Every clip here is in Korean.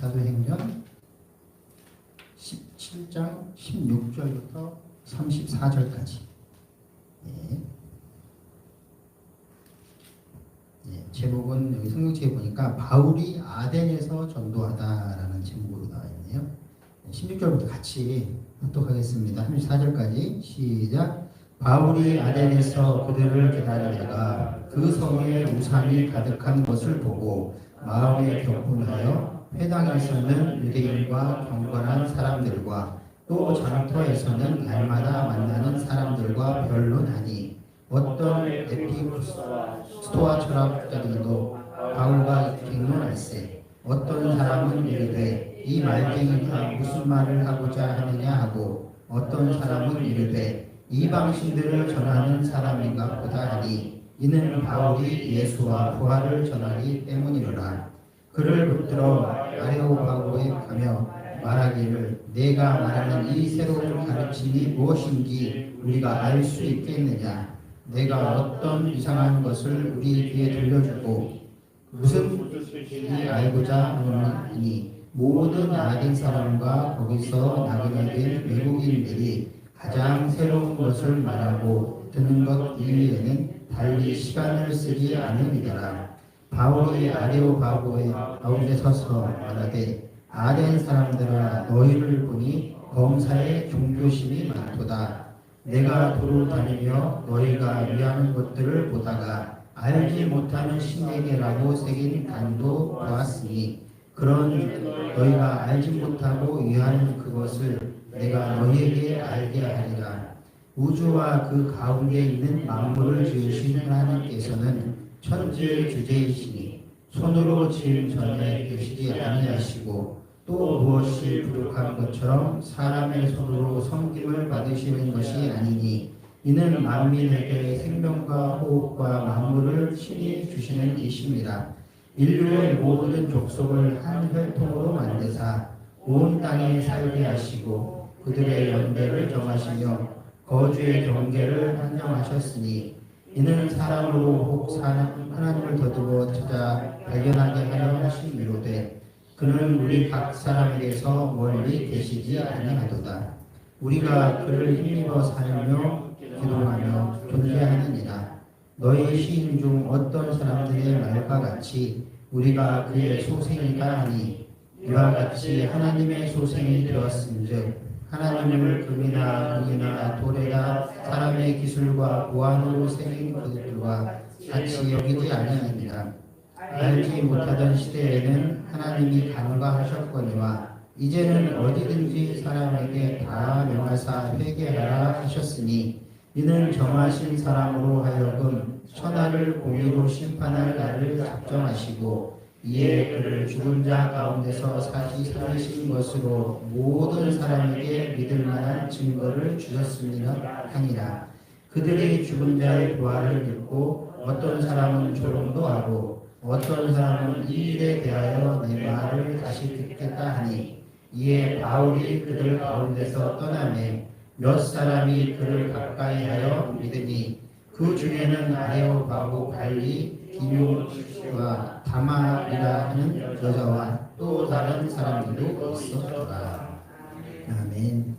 사도행전 17장 16절부터 34절까지. 제목은 여기 성경책에 보니까 바울이 아덴에서 전도하다라는 제목으로 나와 있네요. 16절부터 같이 합독하겠습니다. 34절까지 시작. 바울이 아덴에서 그들을 기다리다가 그 성에 우상이 가득한 것을 보고 마음에 격분하여 회당에서는 유대인과 경건한 사람들과 또 장터에서는 날마다 만나는 사람들과 변론하니 어떤 에피스토아 철학자들도 바울과 갱론할세 어떤 사람은 이르되 이 말쟁이가 무슨 말을 하고자 하느냐 하고 어떤 사람은 이르되 이방신들을 전하는 사람인가 보다 하니 이는 바울이 예수와 부활을 전하기 때문이로라. 그를 붙들어 아레오파고에 가며 말하기를 내가 말하는 이 새로운 가르침이 무엇인지 우리가 알 수 있겠느냐. 내가 어떤 이상한 것을 우리 귀에 들려주고 무슨 뜻인지 알고자 하노니 모든 아덴 사람과 거기서 나그네 된 외국인들이 가장 새로운 것을 말하고 듣는 것 이외에는 달리 시간을 쓰지 않으리더라. 바울이 아레오파고의 가운데 서서 말하되 아덴 사람들아 너희를 보니 범사에 종교심이 많도다. 내가 도로 다니며 너희가 위하는 것들을 보다가 알지 못하는 신에게라고 새긴 단도 보았으니 그런 너희가 알지 못하고 위하는 그것을 내가 너희에게 알게 하리라. 우주와 그 가운데 있는 만물을 지으신 하나님께서는 천지의 주제이시니 손으로 지은 전에 계시지 아니하시고 또 무엇이 부족한 것처럼 사람의 손으로 섬김을 받으시는 것이 아니니 이는 만민에게 생명과 호흡과 만물을 친히 주시는 이심이라. 인류의 모든 족속을 한 혈통으로 만드사 온 땅에 살게 하시고 그들의 연대를 정하시며 거주의 경계를 한정하셨으니 이는 사람으로 혹 하나님을 더듬어 찾아 발견하게 하려 하심이로되 그는 우리 각 사람에게서 멀리 계시지 아니하도다. 우리가 그를 힘입어 살며 기도하며 존재하느니라. 너희 시인 중 어떤 사람들의 말과 같이 우리가 그의 소생이다 하니 이와 같이 하나님의 소생이 되었음즉 하나님을 금이나 은이나 돌에나 사람의 기술과 보안으로 새긴 그들과 같이 여기지 아니하니라. 알지 못하던 시대에는 하나님이 간과하셨거니와 이제는 어디든지 사람에게 다 명하사 회개하라 하셨으니 이는 정하신 사람으로 하여금 천하를 공의로 심판할 날을 작정하시고 이에 그를 죽은 자 가운데서 다시 살리신 것으로 모든 사람에게 믿을 만한 증거를 주셨음이라 하니라. 그들이 죽은 자의 부활을 듣고 어떤 사람은 조롱도 하고 어떤 사람은 이 일에 대하여 내 말을 다시 듣겠다 하니 이에 바울이 그들 가운데서 떠나매 몇 사람이 그를 가까이하여 믿으니 그 중에는 아레오바고 발리 디묘와 다마리라 하는 여자와 또 다른 사람들도 있었더라. 아멘.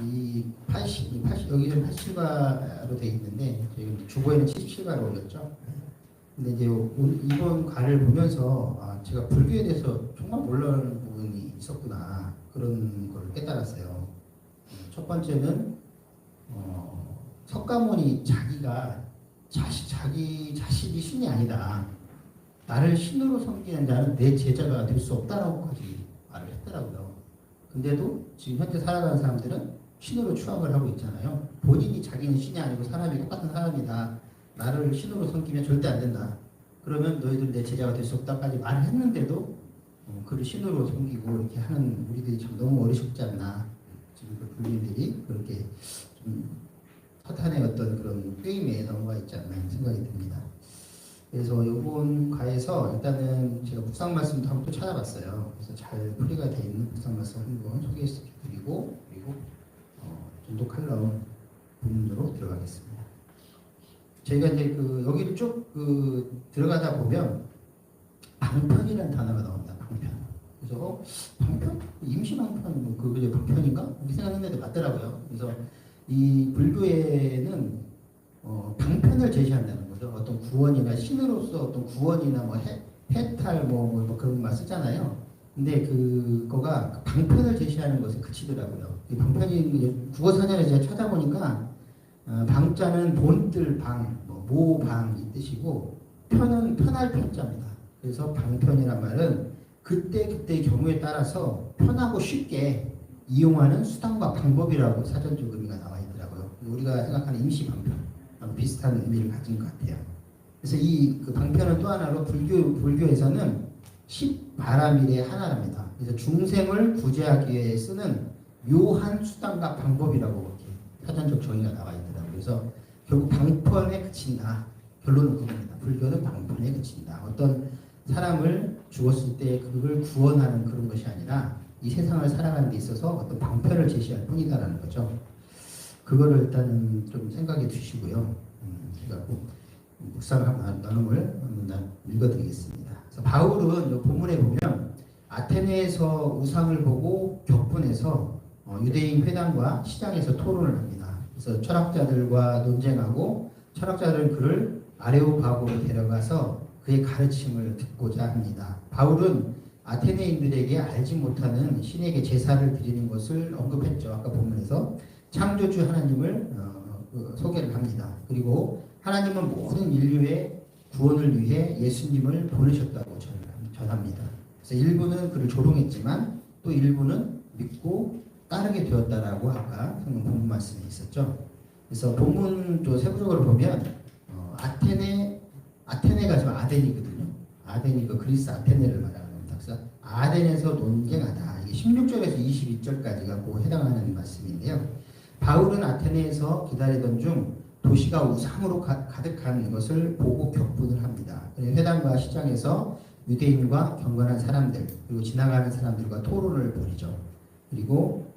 이 80 여기는 87가로 되어 있는데 저희 주보에는 77가로 올렸죠. 근데 이제 이번 가를 보면서 제가 불교에 대해서 정말 몰라는 부분이 있었구나 그런 걸 깨달았어요. 첫 번째는 석가모니 자기가 자기 자신이 신이 아니다. 나를 신으로 섬기는 자는 내 제자가 될 수 없다라고까지 말을 했더라고요. 근데도 지금 현재 살아가는 사람들은 신으로 추앙을 하고 있잖아요. 본인이 자기는 신이 아니고 사람이 똑같은 사람이다. 나를 신으로 섬기면 절대 안 된다. 그러면 너희들 내 제자가 될 수 없다까지 말을 했는데도 그를 신으로 섬기고 이렇게 하는 우리들이 참 너무 어리석지 않나. 지금 그 불교인들이 그렇게 좀 사탄의 어떤 그런 게임에 넘어가 있지 않나 생각이 듭니다. 그래서 이번 과에서 일단은 제가 묵상 말씀도 한번 또 찾아봤어요. 그래서 잘 풀이가 되어 있는 묵상 말씀 한번 소개해드리고 그리고 전도 칼럼 본문으로 들어가겠습니다. 저희가 이제 여기를 쭉 들어가다 보면 방편이라는 단어가 나옵니다. 방편. 이 불교에는 방편을 제시한다는 거죠. 어떤 구원이나 신으로서 어떤 구원이나 뭐 해탈 뭐 그런 말 쓰잖아요. 근데 그거가 방편을 제시하는 것에 그치더라고요. 이 방편이 국어사전에 제가 찾아보니까 방자는 본뜰 방, 모방 이 뜻이고 편은 편할 편자입니다. 그래서 방편이란 말은 그때그때의 경우에 따라서 편하고 쉽게 이용하는 수단과 방법이라고 사전적 의미가 나와 있더라고요. 우리가 생각하는 임시 방편 비슷한 의미를 가진 것 같아요. 그래서 그 방편은 또 하나로 불교에서는 십바라밀의 하나랍니다. 그래서 중생을 구제하기 위해 쓰는 묘한 수단과 방법이라고 이렇게 사전적 정의가 나와 있더라고요. 그래서 결국 방편에 그친다. 결론은 그겁니다. 불교는 방편에 그친다. 어떤 사람을 죽었을 때 그걸 구원하는 그런 것이 아니라 이 세상을 살아가는 데 있어서 어떤 방편을 제시할 뿐이다라는 거죠. 그거를 일단은 좀 생각해 두시고요. 제가 묵상 나눔을 한번 읽어드리겠습니다. 그래서 바울은 이 본문에 보면 아테네에서 우상을 보고 격분해서 유대인 회당과 시장에서 토론을 합니다. 그래서 철학자들과 논쟁하고 철학자들은 그를 아레오파고로 데려가서 그의 가르침을 듣고자 합니다. 바울은 아테네인들에게 알지 못하는 신에게 제사를 드리는 것을 언급했죠. 아까 본문에서 창조주 하나님을 소개를 합니다. 그리고 하나님은 모든 인류의 구원을 위해 예수님을 보내셨다고 전합니다. 그래서 일부는 그를 조롱했지만 또 일부는 믿고 따르게 되었다라고 아까 본문 말씀에 있었죠. 그래서 본문 또 세부적으로 보면 아테네가 지금 아덴이거든요. 아덴이 그 그리스 아테네를 말하는 겁니다. 그래서 아덴에서 논쟁하다. 이게 16절에서 22절까지가 그 해당하는 말씀인데요. 바울은 아테네에서 기다리던 중 도시가 우상으로 가득한 것을 보고 격분을 합니다. 회당과 시장에서 유대인과 경건한 사람들 그리고 지나가는 사람들과 토론을 벌이죠. 그리고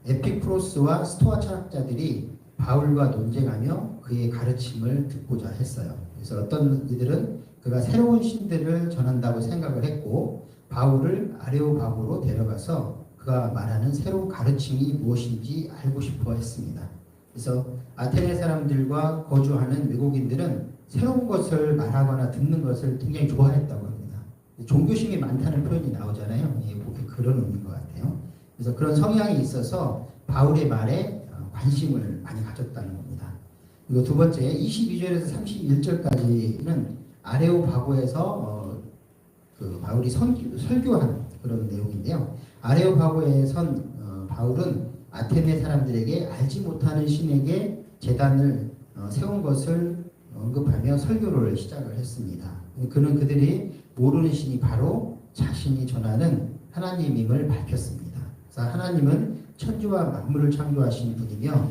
에피프로스와 스토아 철학자들이 바울과 논쟁하며 그의 가르침을 듣고자 했어요. 그래서 어떤 이들은 그가 새로운 신들을 전한다고 생각을 했고 바울을 아레오파고로 데려가서 그가 말하는 새로운 가르침이 무엇인지 알고 싶어 했습니다. 그래서 아테네 사람들과 거주하는 외국인들은 새로운 것을 말하거나 듣는 것을 굉장히 좋아했다고 합니다. 종교심이 많다는 표현이 나오잖아요. 이게 그런 의미인 것 같아요. 그래서 그런 성향이 있어서 바울의 말에 관심을 많이 가졌다는 겁니다. 그리고 두 번째 22절에서 31절까지는 아레오파고에서 그 바울이 설교한 그런 내용인데요. 아레오파고에 선 바울은 아테네 사람들에게 알지 못하는 신에게 제단을 세운 것을 언급하며 설교를 시작을 했습니다. 그는 그들이 모르는 신이 바로 자신이 전하는 하나님임을 밝혔습니다. 그래서 하나님은 천지와 만물을 창조하신 분이며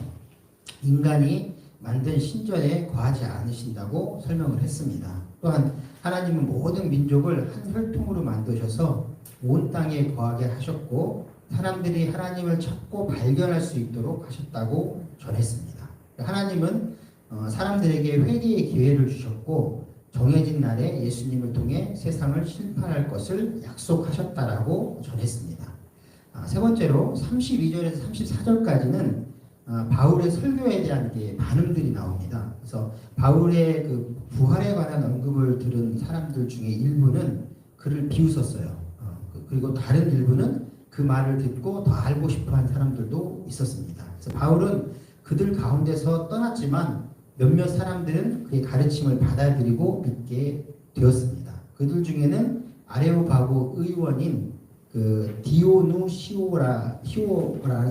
인간이 만든 신전에 거하지 않으신다고 설명을 했습니다. 또한 하나님은 모든 민족을 한 혈통으로 만드셔서 온 땅에 거하게 하셨고 사람들이 하나님을 찾고 발견할 수 있도록 하셨다고 전했습니다. 하나님은 사람들에게 회개의 기회를 주셨고 정해진 날에 예수님을 통해 세상을 심판할 것을 약속하셨다라고 전했습니다. 세 번째로 32절에서 34절까지는 바울의 설교에 대한 반응들이 나옵니다. 그래서 바울의 그 부활에 관한 언급을 들은 사람들 중에 일부는 그를 비웃었어요. 그리고 다른 일부는 그 말을 듣고 더 알고 싶어한 사람들도 있었습니다. 그래서 바울은 그들 가운데서 떠났지만 몇몇 사람들은 그의 가르침을 받아들이고 믿게 되었습니다. 그들 중에는 아레오파고 의원인 그 히오라는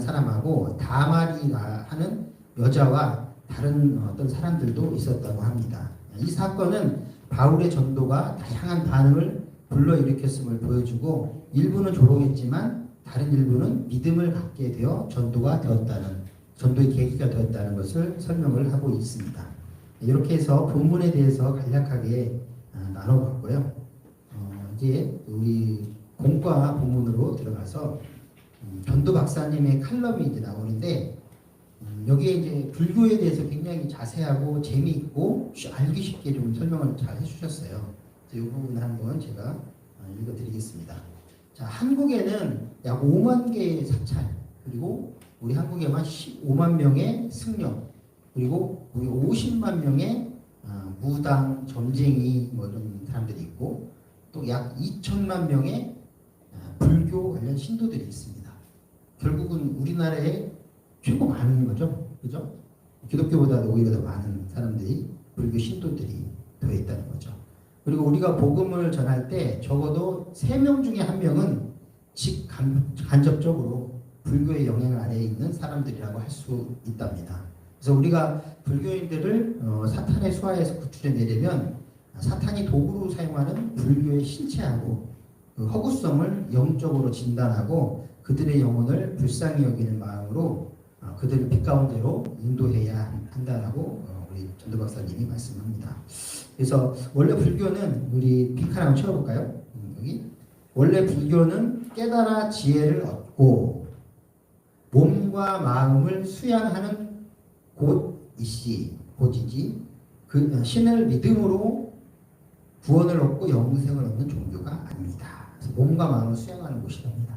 사람하고 다마리라 하는 여자와 다른 어떤 사람들도 있었다고 합니다. 이 사건은 바울의 전도가 다양한 반응을 불러일으켰음을 보여주고 일부는 조롱했지만 다른 일부는 믿음을 갖게 되어 전도의 계기가 되었다는 것을 설명을 하고 있습니다. 이렇게 해서 본문에 대해서 간략하게 나눠봤고요. 이제 우리 본과 본문으로 들어가서 전도 박사님의 칼럼이 이제 나오는데 여기에 이제 불교에 대해서 굉장히 자세하고 재미있고 알기 쉽게 좀 설명을 잘 해주셨어요. 이 부분을 한번 제가 읽어드리겠습니다. 자, 한국에는 약 5만 개의 사찰 그리고 우리 한국에만 15만 명의 승려, 그리고 우리 50만 명의 무당, 점쟁이 뭐 이런 사람들이 있고, 또 약 2천만 명의 불교 관련 신도들이 있습니다. 결국은 우리나라에 최고 많은 거죠. 그죠? 기독교보다도 오히려 더 많은 사람들이, 불교 신도들이 되어 있다는 거죠. 그리고 우리가 복음을 전할 때 적어도 3명 중에 1명은 간접적으로 불교의 영향 아래에 있는 사람들이라고 할 수 있답니다. 그래서 우리가 불교인들을 사탄의 수하에서 구출해내려면 사탄이 도구로 사용하는 불교의 신체하고 그 허구성을 영적으로 진단하고 그들의 영혼을 불쌍히 여기는 마음으로 그들을 빛 가운데로 인도해야 한다라고 우리 전도 박사님이 말씀합니다. 그래서 원래 불교는, 우리 빅 하나 한번 쳐볼까요? 여기 원래 불교는 깨달아 지혜를 얻고 몸과 마음을 수양하는 곳이지 그 신을 믿음으로 구원을 얻고 영생을 얻는 종교가 아닙니다. 그래서 몸과 마음을 수양하는 곳이랍니다.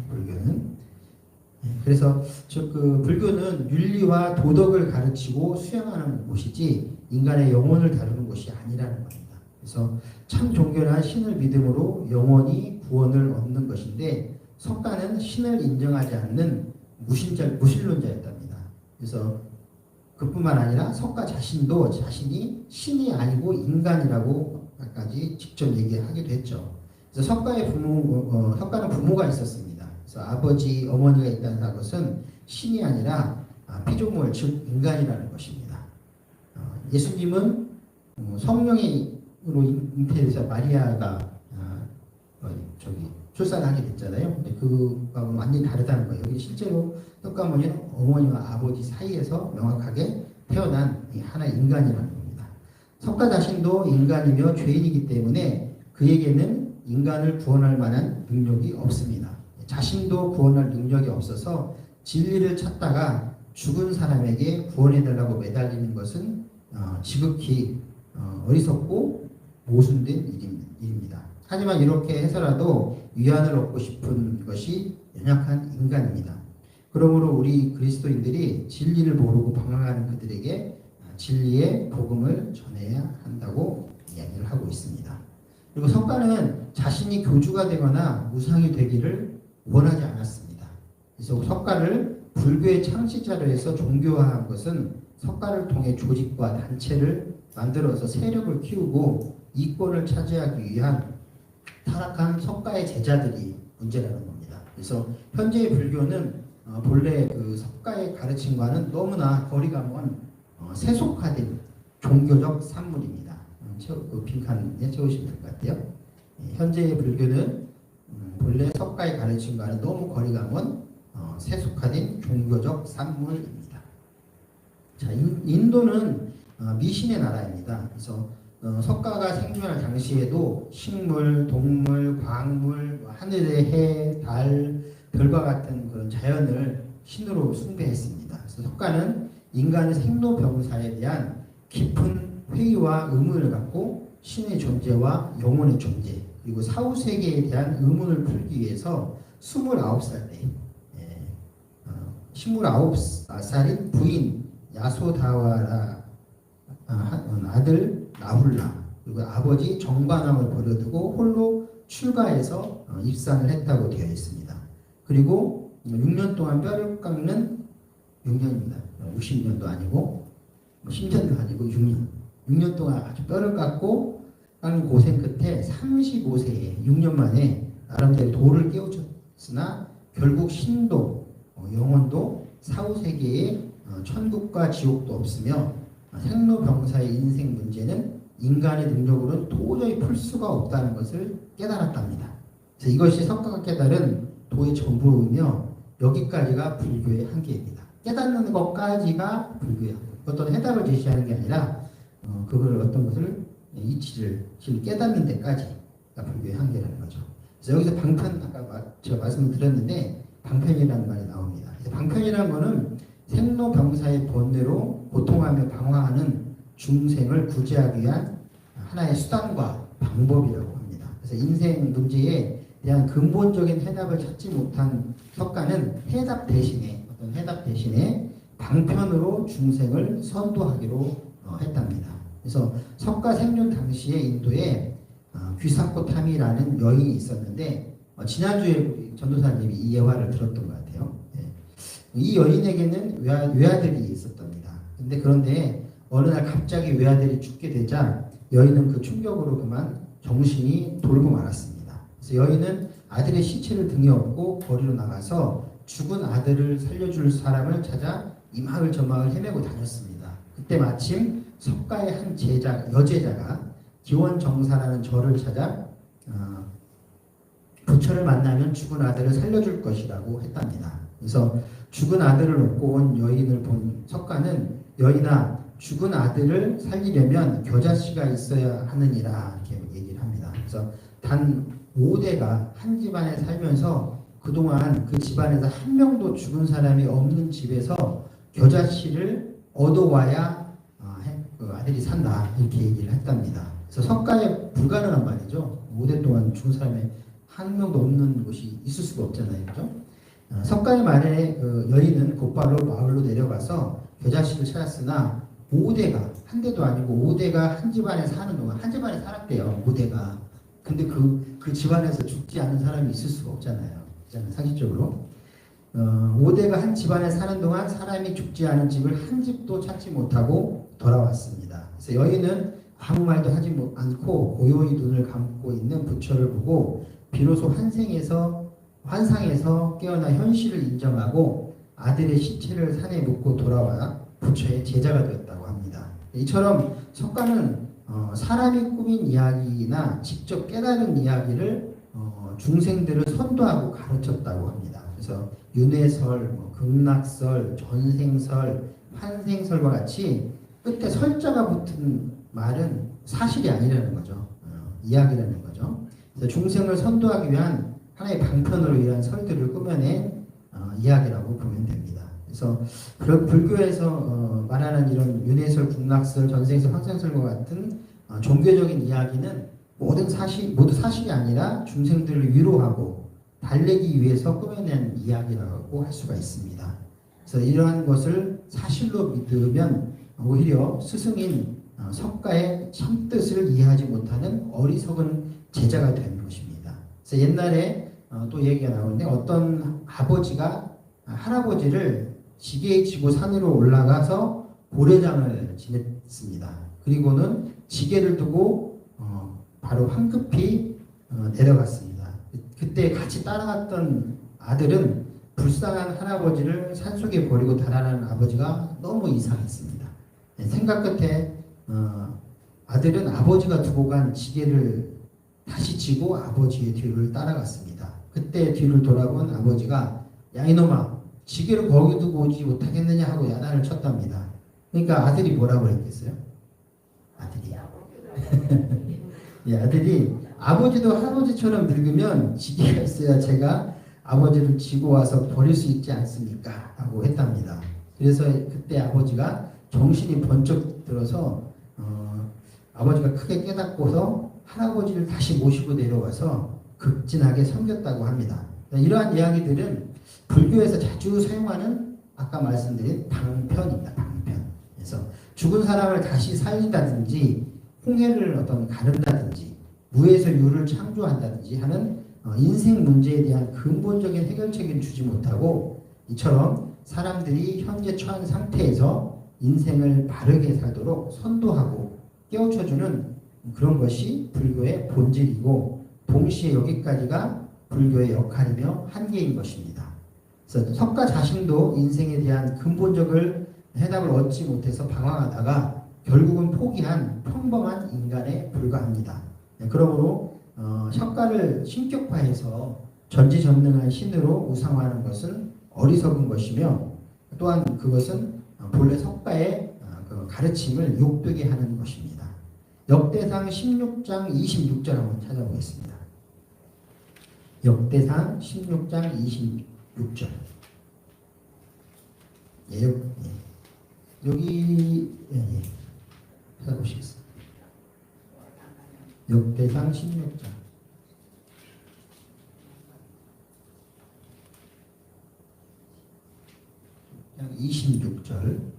불교는. 그래서 그 불교는 윤리와 도덕을 가르치고 수양하는 곳이지 인간의 영혼을 다루는 곳이 아니라는 겁니다. 그래서 참 종교란 신을 믿음으로 영원히 구원을 얻는 것인데, 석가는 신을 인정하지 않는 무신론자였답니다. 그래서 그뿐만 아니라 석가 자신도 자신이 신이 아니고 인간이라고까지 직접 얘기하기도 했죠. 그래서 석가는 부모가 있었습니다. 그래서 아버지, 어머니가 있다는 것은 신이 아니라 피조물, 즉 인간이라는 것입니다. 예수님은 성령으로 잉태돼서 마리아가 출산하게 됐잖아요. 근데 그거하고는 완전히 다르다는 거예요. 여기 실제로 석가모니는 어머니와 아버지 사이에서 명확하게 태어난 하나의 인간이라는 겁니다. 석가 자신도 인간이며 죄인이기 때문에 그에게는 인간을 구원할 만한 능력이 없습니다. 자신도 구원할 능력이 없어서 진리를 찾다가 죽은 사람에게 구원해달라고 매달리는 것은 지극히 어리석고 모순된 일입니다. 하지만 이렇게 해서라도 위안을 얻고 싶은 것이 연약한 인간입니다. 그러므로 우리 그리스도인들이 진리를 모르고 방황하는 그들에게 진리의 복음을 전해야 한다고 이야기를 하고 있습니다. 그리고 석가는 자신이 교주가 되거나 무상이 되기를 원하지 않았습니다. 그래서 석가를 불교의 창시자로 해서 종교화한 것은 석가를 통해 조직과 단체를 만들어서 세력을 키우고 이권을 차지하기 위한 타락한 석가의 제자들이 문제라는 겁니다. 그래서 현재의 불교는 본래 그 석가의 가르침과는 너무나 거리가 먼 세속화된 종교적 산물입니다. 그 빈칸에 채우시면 될 것 같아요. 현재의 불교는 본래 석가의 가르침과는 너무 거리가 먼 세속화된 종교적 산물입니다. 자, 인도는 미신의 나라입니다. 그래서 석가가 생존할 당시에도 식물, 동물, 광물, 하늘의 해, 달, 별과 같은 그런 자연을 신으로 숭배했습니다. 그래서 석가는 인간의 생로병사에 대한 깊은 회의와 의문을 갖고 신의 존재와 영혼의 존재, 그리고 사후세계에 대한 의문을 풀기 위해서 29살 때 29살인 부인 야소다와라 아들 나훌라, 그리고 아버지 정관왕을 버려두고 홀로 출가해서 입산을 했다고 되어 있습니다. 그리고 6년 동안 뼈를 깎는 6년입니다. 60년도 아니고 10년도 아니고 6년 동안 아주 뼈를 깎고 깎는 고생 끝에 35세에 6년 만에 나름대로 도를 깨우쳤으나 결국 신도, 영혼도 사후세계에 천국과 지옥도 없으며 생로병사의 인생 문제는 인간의 능력으로는 도저히 풀 수가 없다는 것을 깨달았답니다. 그래서 이것이 석가가 깨달은 도의 전부이며 여기까지가 불교의 한계입니다. 깨닫는 것까지가 불교의 한계. 어떤 해답을 제시하는 게 아니라 그걸 어떤 것을 이치를 깨닫는 데까지가 불교의 한계라는 거죠. 그래서 여기서 방편, 아까 제가 말씀을 드렸는데 방편이라는 말이 나옵니다. 그래서 방편이라는 거는 생로병사의 번뇌로 고통하며 방황하는 중생을 구제하기 위한 하나의 수단과 방법이라고 합니다. 그래서 인생 문제에 대한 근본적인 해답을 찾지 못한 석가는 해답 대신에 어떤 해답 대신에 방편으로 중생을 선도하기로 했답니다. 그래서 석가생륜 당시에 인도에 귀사코타미라는 여인이 있었는데 지난주에 전도사님이 이 예화를 들었던 것 같아요. 이 여인에게는 외아들이 있었답니다. 그런데 어느 날 갑자기 외아들이 죽게 되자 여인은 그 충격으로 그만 정신이 돌고 말았습니다. 그래서 여인은 아들의 시체를 등에 업고 거리로 나가서 죽은 아들을 살려줄 사람을 찾아 이 마을 저 마을 헤매고 다녔습니다. 그때 마침 석가의 한 여제자가 기원정사라는 절을 찾아 부처를 만나면 죽은 아들을 살려줄 것이라고 했답니다. 그래서 죽은 아들을 업고 온 여인을 본 석가는 여인아 죽은 아들을 살리려면 겨자씨가 있어야 하느니라 이렇게 얘기를 합니다. 그래서 단 5대가 한 집안에 살면서 그동안 그 집안에서 한 명도 죽은 사람이 없는 집에서 겨자씨를 얻어와야 그 아들이 산다 이렇게 얘기를 했답니다. 그래서 석가에 불가능한 말이죠. 5대 동안 죽은 사람이 한 명도 없는 곳이 있을 수가 없잖아요. 그죠? 석가의 말에 그 여인은 곧바로 마을로 내려가서 겨자씨를 찾았으나 5대가 한 대도 아니고 5대가 한 집안에 사는 동안 한 집안에 살았대요. 5대가. 근데 그 집안에서 죽지 않은 사람이 있을 수가 없잖아요. 상식적으로. 5대가 한 집안에 사는 동안 사람이 죽지 않은 집을 한 집도 찾지 못하고 돌아왔습니다. 그래서 여인은 아무 말도 하지 않고 고요히 눈을 감고 있는 부처를 보고 비로소 환상에서 깨어나 현실을 인정하고 아들의 시체를 산에 묻고 돌아와 부처의 제자가 되었다고 합니다. 이처럼 석가는 사람이 꾸민 이야기나 직접 깨달은 이야기를 중생들을 선도하고 가르쳤다고 합니다. 그래서 윤회설, 극락설, 전생설, 환생설과 같이 끝에 설자가 붙은 말은 사실이 아니라는 거죠. 이야기라는 거죠. 그래서 중생을 선도하기 위한 하나의 방편으로 위한 설들을 꾸며낸 이야기라고 보면 됩니다. 그래서 불교에서 말하는 이런 윤회설, 극락설, 전생설, 환생설과 같은 종교적인 이야기는 모두 사실이 아니라 중생들을 위로하고 달래기 위해서 꾸며낸 이야기라고 할 수가 있습니다. 그래서 이러한 것을 사실로 믿으면 오히려 스승인 석가의 참뜻을 이해하지 못하는 어리석은 제자가 되는 것입니다. 그래서 옛날에 또 얘기가 나오는데 어떤 아버지가 할아버지를 지게에 지고 산으로 올라가서 고래장을 지냈습니다. 그리고는 지게를 두고 바로 황급히 내려갔습니다. 그때 같이 따라갔던 아들은 불쌍한 할아버지를 산속에 버리고 달아나는 아버지가 너무 이상했습니다. 생각 끝에 아들은 아버지가 두고 간 지게를 다시 지고 아버지의 뒤를 따라갔습니다. 그때 뒤를 돌아본 아버지가 야 이놈아 지게를 거기 두고 오지 못하겠느냐 하고 야단을 쳤답니다. 그러니까 아들이 뭐라고 했겠어요? 아들이 아버지도 할아버지처럼 늙으면 지게가 있어야 제가 아버지를 지고 와서 버릴 수 있지 않습니까? 라고 했답니다. 그래서 그때 아버지가 정신이 번쩍 들어서 아버지가 크게 깨닫고서 할아버지를 다시 모시고 내려와서 극진하게 섬겼다고 합니다. 이러한 이야기들은 불교에서 자주 사용하는 아까 말씀드린 방편입니다. 방편. 그래서 죽은 사람을 다시 살린다든지 홍해를 가른다든지 무에서 유를 창조한다든지 하는 인생 문제에 대한 근본적인 해결책을 주지 못하고 이처럼 사람들이 현재 처한 상태에서 인생을 바르게 살도록 선도하고 깨우쳐주는 그런 것이 불교의 본질이고 동시에 여기까지가 불교의 역할이며 한계인 것입니다. 그래서 석가 자신도 인생에 대한 근본적인 해답을 얻지 못해서 방황하다가 결국은 포기한 평범한 인간에 불과합니다. 그러므로 석가를 신격화해서 전지전능한 신으로 우상화하는 것은 어리석은 것이며 또한 그것은 본래 석가의 그 가르침을 욕되게 하는 것입니다. 역대상 16장 26절 한번 찾아보겠습니다. 역대상 16장 26절. 여기 찾아보시겠습니다. 역대상 16장. 26절.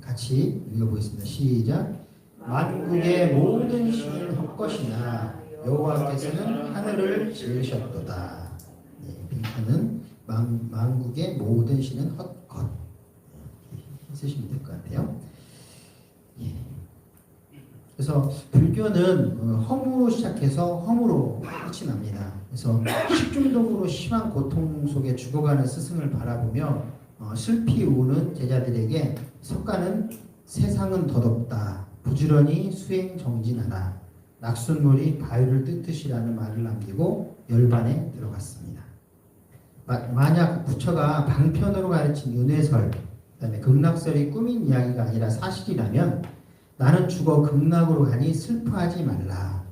같이 읽어보겠습니다. 시작. 만국의 모든 신을 헛것이나 여호와께서는 하늘을 지으셨도다. 빈칸은 만국의 모든 신은 헛것 쓰시면 될 것 같아요. 그래서 불교는 허무로 시작해서 허무로 끝이 납니다. 그래서 식중독으로 심한 고통 속에 죽어가는 스승을 바라보며 슬피 우는 제자들에게 석가는 세상은 덧없다. 부지런히 수행 정진하라. 낙순물이 바위를 뜯듯이라는 말을 남기고 열반에 들어갔습니다. 만약 부처가 방편으로 가르친 윤회설, 그다음에 극락설이 꾸민 이야기가 아니라 사실이라면 나는 죽어 극락으로 가니 슬퍼하지 말라.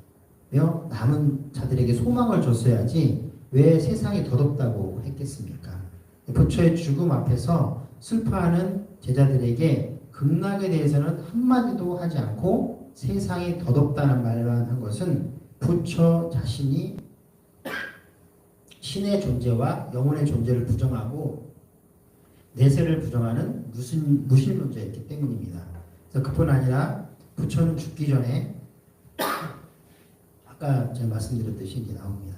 남은 자들에게 소망을 줬어야지 왜 세상이 덧없다고 했겠습니까? 부처의 죽음 앞에서 슬퍼하는 제자들에게 극락에 대해서는 한마디도 하지 않고 세상이 덧없다는 말만 한 것은 부처 자신이 신의 존재와 영혼의 존재를 부정하고 내세를 부정하는 무신론자였기 때문입니다. 그래서 그뿐 아니라 부처는 죽기 전에 아까 제가 말씀드렸듯이 이제 나옵니다.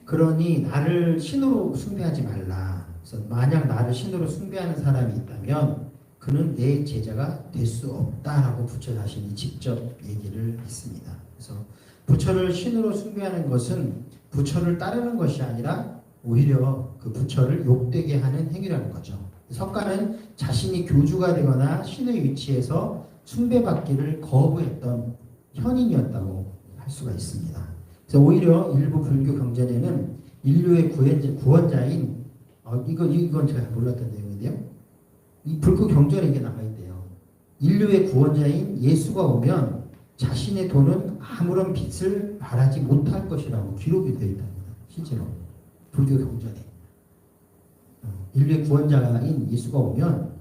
그러니 나를 신으로 숭배하지 말라. 그래서 만약 나를 신으로 숭배하는 사람이 있다면 그는 내 제자가 될 수 없다라고 부처 자신이 직접 얘기를 했습니다. 그래서 부처를 신으로 숭배하는 것은 부처를 따르는 것이 아니라 오히려 그 부처를 욕되게 하는 행위라는 거죠. 석가는 자신이 교주가 되거나 신의 위치에서 숭배받기를 거부했던 현인이었다고 할 수가 있습니다. 그래서 오히려 일부 불교 경전에는 인류의 구원자인 이건 제가 몰랐던 내용인데요. 이 불교 경전에 이게 나와 있대요. 인류의 구원자인 예수가 오면 자신의 돈은 아무런 빚을 바라지 못할 것이라고 기록이 되어 있답니다. 실제로 불교 경전에 인류의 구원자인 예수가 오면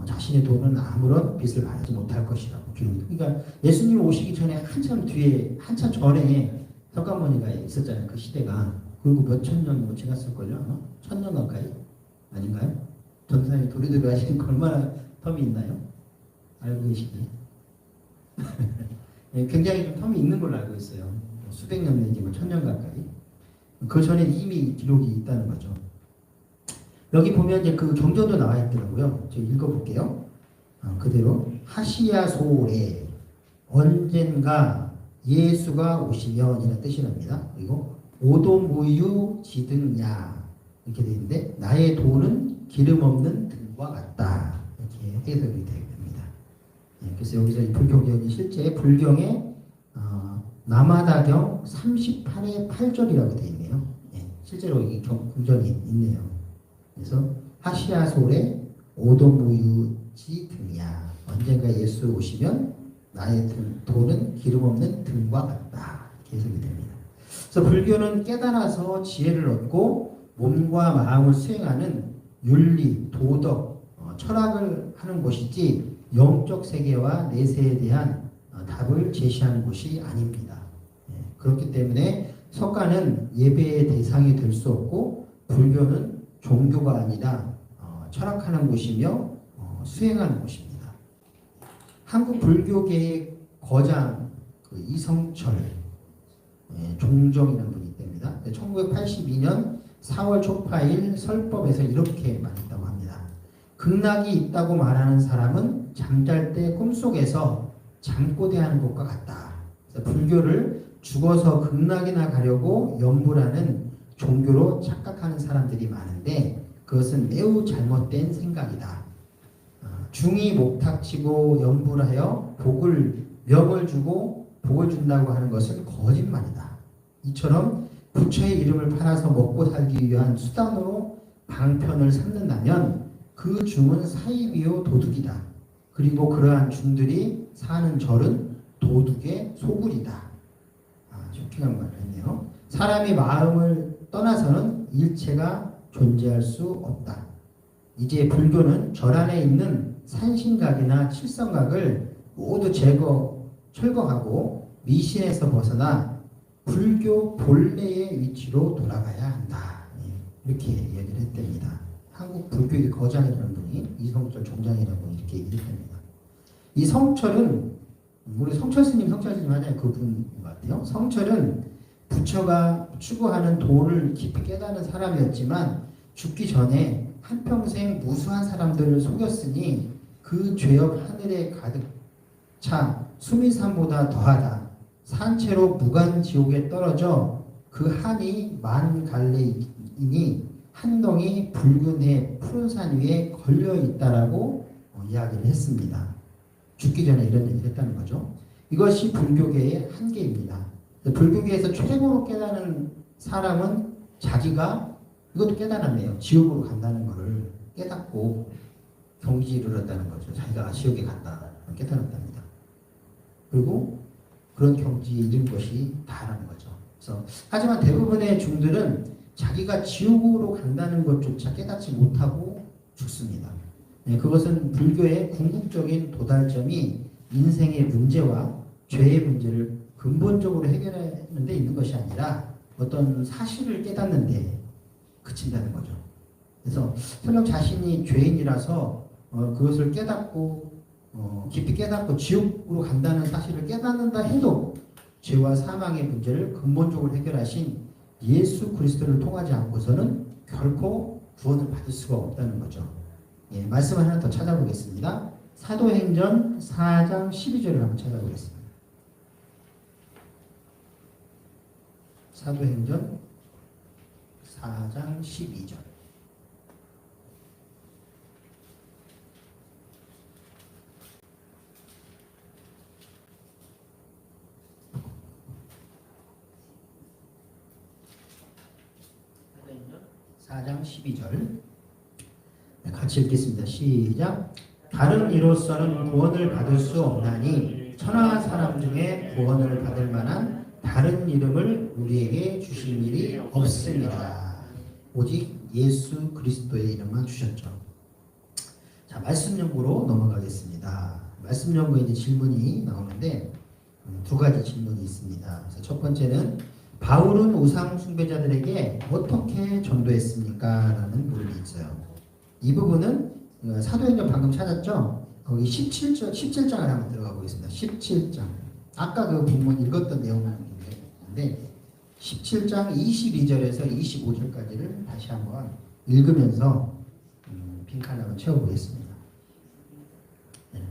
자신의 돈은 아무런 빚을 바라지 못할 것이라고 기록이. 그러니까 예수님 오시기 전에 한참 전에 석가모니가 있었잖아요. 그 시대가. 그리고 몇천 년 지났을걸요? 1000년 가까이? 아닌가요? 전사님이 도리도리 하시는 거 얼마나 텀이 있나요? 알고 계시기? 굉장히 좀 텀이 있는 걸로 알고 있어요. 수백 년 내지 1000년 가까이. 그 전에 이미 기록이 있다는 거죠. 여기 보면 이제 그 경전도 나와 있더라고요. 제가 읽어볼게요. 그대로. 하시야 소래. 언젠가 예수가 오시면 이라는 뜻이랍니다. 그리고 오도무유 지등야 이렇게 되어 있는데 나의 돈은 기름 없는 등과 같다 이렇게 해석이 됩니다. 그래서 여기서 이 불경전이 실제 불경의 남아다경 38의 8절이라고 되어 있네요. 실제로 이 경전이 있네요. 그래서 하시아솔의 오도무유지 등야 언젠가 예수 오시면 나의 돈은 기름 없는 등과 같다 이렇게 해석이 됩니다. 그래서 불교는 깨달아서 지혜를 얻고 몸과 마음을 수행하는 윤리, 도덕, 철학을 하는 곳이지 영적 세계와 내세에 대한 답을 제시하는 곳이 아닙니다. 그렇기 때문에 석가는 예배의 대상이 될 수 없고 불교는 종교가 아니라 철학하는 곳이며 수행하는 곳입니다. 한국 불교계의 거장 이성철 종정이라는 분이 있답니다. 1982년 4월 초파일 설법에서 이렇게 말했다고 합니다. 극락이 있다고 말하는 사람은 잠잘 때 꿈속에서 잠꼬대하는 것과 같다. 불교를 죽어서 극락이나 가려고 연불하는 종교로 착각하는 사람들이 많은데 그것은 매우 잘못된 생각이다. 중이 목탁치고 연불하여 명을 주고 복을 준다고 하는 것은 거짓말이다. 이처럼 부처의 이름을 팔아서 먹고 살기 위한 수단으로 방편을 삼는다면 그 중은 사입이요 도둑이다. 그리고 그러한 중들이 사는 절은 도둑의 소굴이다. 쇼킹한 말을 했네요. 사람이 마음을 떠나서는 일체가 존재할 수 없다. 이제 불교는 절 안에 있는 산신각이나 칠성각을 모두 철거하고 미신에서 벗어나 불교 본래의 위치로 돌아가야 한다. 이렇게 얘기를 했답니다. 한국 불교의 거장이라는 분이 이성철 총장이라는 분이 이렇게 얘기를 했답니다. 이 성철은 우리 성철 스님 하잖아요. 그분 같아요. 성철은 부처가 추구하는 도를 깊이 깨닫는 사람이었지만 죽기 전에 한평생 무수한 사람들을 속였으니 그 죄업 하늘에 가득 차 수미산보다 더하다. 산채로 무간지옥에 떨어져 그 한이 만 갈래이니 한덩이 붉은 해 푸른 산 위에 걸려 있다라고 이야기를 했습니다. 죽기 전에 이런 얘기를 했다는 거죠. 이것이 불교계의 한계입니다. 불교계에서 최고로 깨닫는 사람은 자기가 이것도 깨달았네요. 지옥으로 간다는 것을 깨닫고 경지를 얻다는 거죠. 자기가 지옥에 간다 깨달았답니다. 그리고 그런 경지에 이른 것이 다라는 거죠. 그래서 하지만 대부분의 중들은 자기가 지옥으로 간다는 것조차 깨닫지 못하고 죽습니다. 그것은 불교의 궁극적인 도달점이 인생의 문제와 죄의 문제를 근본적으로 해결하는 데 있는 것이 아니라 어떤 사실을 깨닫는 데 그친다는 거죠. 그래서 설령 자신이 죄인이라서 그것을 깨닫고 깊이 깨닫고 지옥으로 간다는 사실을 깨닫는다 해도 죄와 사망의 문제를 근본적으로 해결하신 예수 그리스도를 통하지 않고서는 결코 구원을 받을 수가 없다는 거죠. 예, 말씀을 하나 더 찾아보겠습니다. 사도행전 4장 12절을 한번 찾아보겠습니다. 사도행전 4장 12절. 사도행전 4장 12절. 같이 읽겠습니다. 시작. 다른 이로서는 구원을 받을 수 없나니 천하 사람 중에 구원을 받을 만한 다른 이름을 우리에게 주신 일이 없습니다. 오직 예수 그리스도의 이름만 주셨죠. 자, 말씀 연구로 넘어가겠습니다. 말씀 연구에 이제 질문이 나오는데 두 가지 질문이 있습니다. 그래서 첫 번째는 바울은 우상 숭배자들에게 어떻게 전도했습니까? 라는 부분이 있어요. 이 부분은 사도행전 방금 찾았죠? 거기 17장을 한번 들어가 보겠습니다. 17장. 아까 그 본문 읽었던 내용인데 17장 22절에서 25절까지를 다시 한번 읽으면서 빈칸을 한번 채워보겠습니다.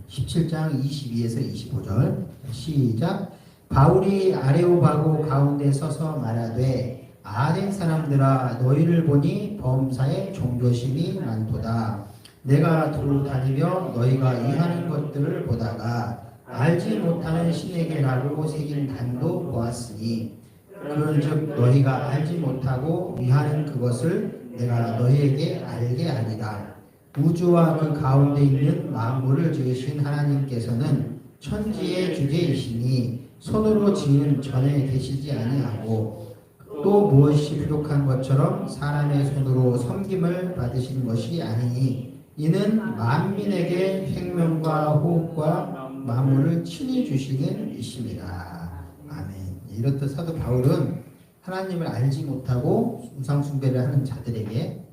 17장 22에서 25절 시작. 바울이 아레오바고 가운데 서서 말하되 아덴 사람들아 너희를 보니 범사에 종교심이 많도다. 내가 두루 다니며 너희가 위하는 것들을 보다가 알지 못하는 신에게라고 새긴 단도 보았으니 그런즉 너희가 알지 못하고 위하는 그것을 내가 너희에게 알게 하리라. 우주와 그 가운데 있는 만물을 지으신 하나님께서는 천지의 주제이시니 손으로 지은 전에 계시지 아니하고 또 무엇이 부족한 것처럼 사람의 손으로 섬김을 받으신 것이 아니니 이는 만민에게 생명과 호흡과 만물을 친히 주시는 이심이라. 아멘. 이렇듯 사도 바울은 하나님을 알지 못하고 우상 숭배를 하는 자들에게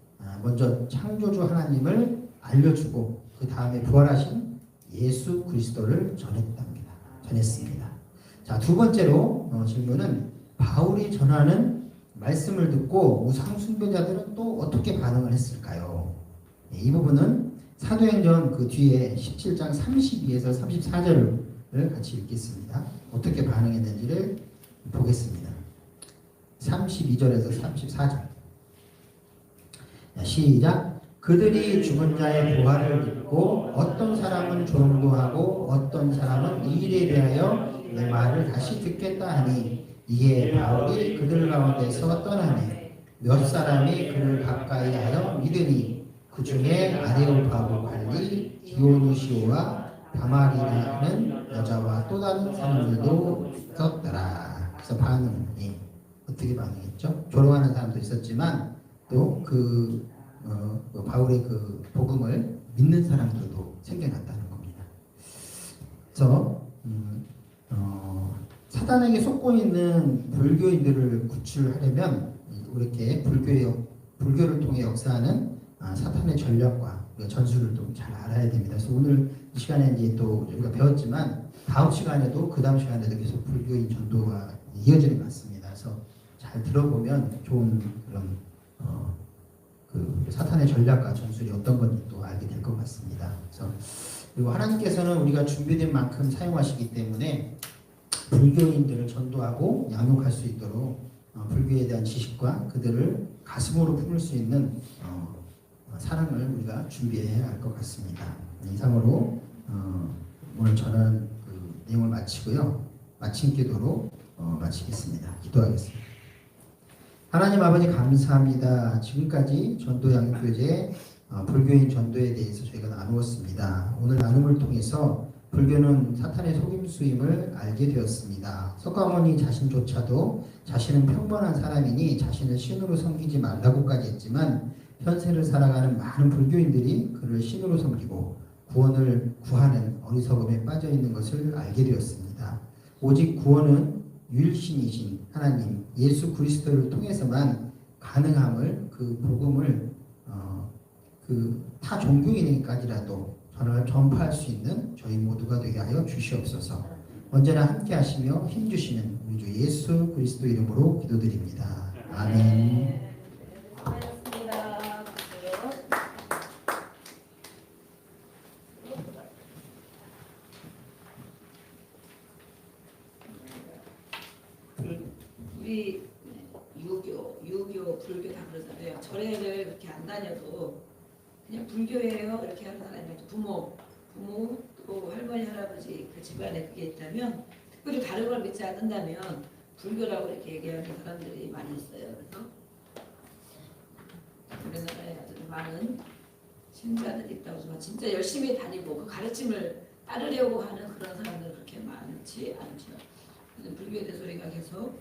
먼저 창조주 하나님을 알려주고 그 다음에 부활하신 예수 그리스도를 전했습니다. 자, 두 번째로 질문은 바울이 전하는 말씀을 듣고 우상 숭배자들은 또 어떻게 반응을 했을까요? 이 부분은 사도행전 그 뒤에 17장 32에서 34절을 같이 읽겠습니다. 어떻게 반응했는지를 보겠습니다. 32절에서 34절. 시작. 그들이 죽은 자의 부활을 믿고 어떤 사람은 조롱도 하고 어떤 사람은 이 일에 대하여 내 말을 다시 듣겠다 하니 이에 바울이 그들 가운데서 떠나매 몇 사람이 그를 가까이 하여 믿으니 그 중에 아레오파고 관리 디오누시오와 다마리라는 여자와 또 다른 사람들도 있었더라. 그래서 반응이 어떻게 반응했죠? 조롱하는 사람도 있었지만 또 바울의 그 복음을 믿는 사람들도 생겨났다는 겁니다. 그래서 사단에게 속고 있는 불교인들을 구출하려면 이렇게 불교를 통해 역사하는 사탄의 전략과 전술을 좀 잘 알아야 됩니다. 그래서 오늘 이 시간에 이제 또 우리가 배웠지만 다음 시간에도 그 다음 시간에도 계속 불교인 전도가 이어지는 것 같습니다. 그래서 잘 들어보면 좋은 그런 그 사탄의 전략과 전술이 어떤 건지 또 알게 될 것 같습니다. 그래서 그리고 하나님께서는 우리가 준비된 만큼 사용하시기 때문에 불교인들을 전도하고 양육할 수 있도록 불교에 대한 지식과 그들을 가슴으로 품을 수 있는 사랑을 우리가 준비해야 할 것 같습니다. 이상으로 오늘 저는 그 내용을 마치고요. 마침 기도로 마치겠습니다. 기도하겠습니다. 하나님 아버지 감사합니다. 지금까지 전도 양육교제 불교인 전도에 대해서 저희가 나누었습니다. 오늘 나눔을 통해서 불교는 사탄의 속임수임을 알게 되었습니다. 석가모니 자신조차도 자신은 평범한 사람이니 자신을 신으로 섬기지 말라고까지 했지만 현세를 살아가는 많은 불교인들이 그를 신으로 섬기고 구원을 구하는 어리석음에 빠져 있는 것을 알게 되었습니다. 오직 구원은 유일신이신 하나님 예수 그리스도를 통해서만 가능함을 그 복음을 그 타 종교인에게까지라도 전파할 수 있는 저희 모두가 되게 하여 주시옵소서. 언제나 함께 하시며 힘주시는 우리 주 예수 그리스도 이름으로 기도드립니다. 아멘. 우리 유교, 불교 다 그러잖아요. 절에를 그렇게 안 다녀도 그냥 불교예요 이렇게 하는 사람이 부모 또 할머니 할아버지 그 집안에 그게 있다면 특별히 다른 걸 믿지 않는다면 불교라고 이렇게 얘기하는 사람들이 많이 있어요. 그래서 우리나라에 아주 많은 신자들이 있다고 하지만 진짜 열심히 다니고 그 가르침을 따르려고 하는 그런 사람들은 그렇게 많지 않죠. 불교에 대해서 우리가 계속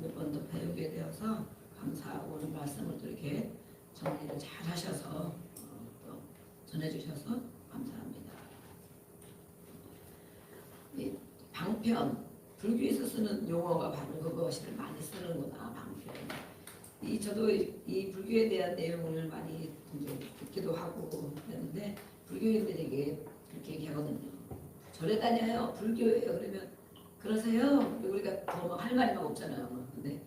몇 번 더 배우게 되어서 감사하고 오늘 말씀을 또 이렇게 정리를 잘 하셔서 또 전해주셔서 감사합니다. 이 방편, 불교에서 쓰는 용어가 바로 그것을 많이 쓰는구나. 방편. 저도 이 불교에 대한 내용을 많이 이제 듣기도 하고 그랬는데 불교인들에게 그렇게 얘기하거든요. 절에 다녀요. 불교예요. 그러면 그러세요. 우리가 더 할 말이 막 없잖아요. 근데